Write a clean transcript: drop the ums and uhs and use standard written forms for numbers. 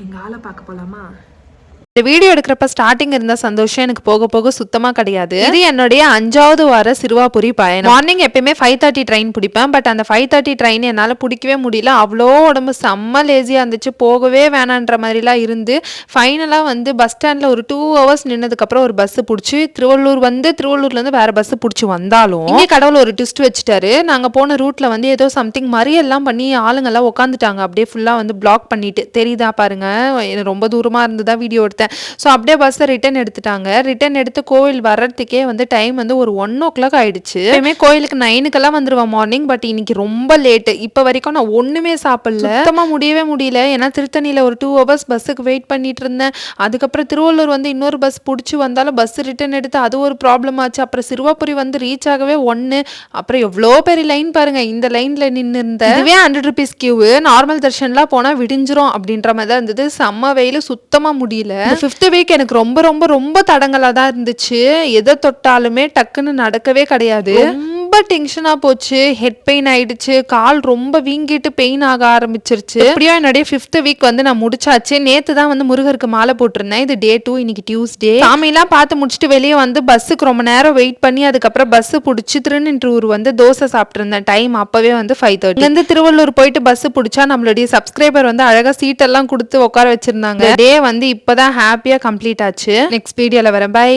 எங்கள் ஆளை பார்க்க போகலாமா? இந்த வீடியோ எடுக்கிறப்ப ஸ்டார்டிங் இருந்த சந்தோஷம் எனக்கு போக போக சுத்தமாக கிடையாது. இது என்னுடைய 5வது வார சிறுவாபுரி பயணம். மார்னிங் எப்பயுமே 5:30 ட்ரெயின் பிடிப்பேன். பட் அந்த 5:30 ட்ரெயின் என்னால் பிடிக்கவே முடியல. அவ்வளோ உடம்பு செம்ம லேசியாக இருந்துச்சு. போகவே வேணான்ற மாதிரிலாம் இருந்து ஃபைனலாக வந்து பஸ் ஸ்டாண்டில் ஒரு 2 ஹவர்ஸ் நின்னதுக்கப்புறம் ஒரு பஸ்ஸு பிடிச்சி திருவள்ளூர்லேருந்து வேறு பஸ்ஸு பிடிச்சி வந்தாலும் இங்கே கடவுள் ஒரு ட்விஸ்ட் வச்சுட்டாரு. நாங்கள் போன ரூட்டில் வந்து ஏதோ சம்திங் மறியெல்லாம் பண்ணி ஆளுங்கெல்லாம் உட்காந்துட்டாங்க. அப்படியே ஃபுல்லாக வந்து பிளாக் பண்ணிட்டு தெரியுதா பாருங்க. ரொம்ப தூரமாக இருந்து தான் வீடியோ எடுத்தேன். ஸோ அப்படியே பஸ்ஸை ரிட்டன் எடுத்துட்டாங்க. ரிட்டன் எடுத்து கோவில் வர்றதுக்கே வந்து டைம் வந்து ஒரு 1 o'clock ஆயிடுச்சு. எப்பயுமே கோயிலுக்கு 9க்கெல்லாம் வந்துடுவேன் மார்னிங். பட் இன்னைக்கு ரொம்ப லேட்டு. இப்போ வரைக்கும் நான் ஒன்றுமே சாப்பிடல. சுத்தமாக முடியவே முடியல. ஏன்னா திருத்தணியில் ஒரு 2 hours பஸ்ஸுக்கு வெயிட் பண்ணிட்டு இருந்தேன். அதுக்கப்புறம் திருவள்ளூர் வந்து இன்னொரு பஸ் பிடிச்சி வந்தாலும் பஸ் ரிட்டன் எடுத்து அது ஒரு ப்ராப்ளம் ஆச்சு. அப்புறம் சிறுவாபுரி வந்து ரீச் ஆகவே 1. அப்புறம் எவ்வளோ பெரிய லைன் பாருங்க. இந்த லைனில் நின்று இருந்தேன். இதுவே 100 rupees கியூ. நார்மல் தர்ஷன்லாம் போனால் விடிஞ்சிரும் அப்படின்ற மாதிரி தான் இருந்தது. செம்ம வெயில், சுத்தமாக முடியல. 5th வீக் எனக்கு ரொம்ப ரொம்ப ரொம்ப தடங்கலாக தான் இருந்துச்சு. எதை தொட்டாலுமே டக்குன்னு நடக்கவே கிடையாது. ரொம்ப டென்ஷனாக போச்சு. ஹெட் பெயின் ஆயிடுச்சு. கால் ரொம்ப வீங்கிட்டு பெயின் ஆக ஆரம்பிச்சிருச்சு. எப்படியோ என்னுடைய 5th வீக் வந்து நான் முடிச்சாச்சு. நேற்று தான் வந்து முருகருக்கு மாலை போட்டிருந்தேன். இது டே 2, இன்னைக்கு டியூஸ்டே. சாமியெல்லாம் பார்த்து முடிச்சுட்டு வெளியே வந்து பஸ்ஸுக்கு ரொம்ப நேரம் வெயிட் பண்ணி அதுக்கப்புறம் பஸ்ஸு பிடிச்சி திருநின்றூர் வந்து தோசை சாப்பிட்ருந்தேன். டைம் அப்போவே வந்து 5:30. இங்கேருந்து திருவள்ளூர் போயிட்டு பஸ்ஸு பிடிச்சா நம்மளுடைய சப்ஸ்கிரைபர் வந்து அழகாக சீட்டெல்லாம் கொடுத்து உட்கார வச்சிருந்தாங்க. டே வந்து இப்போதான் ஹாப்பியாக கம்ப்ளீட் ஆச்சு. நெக்ஸ்ட் வீடியோவில் வரேன். பை.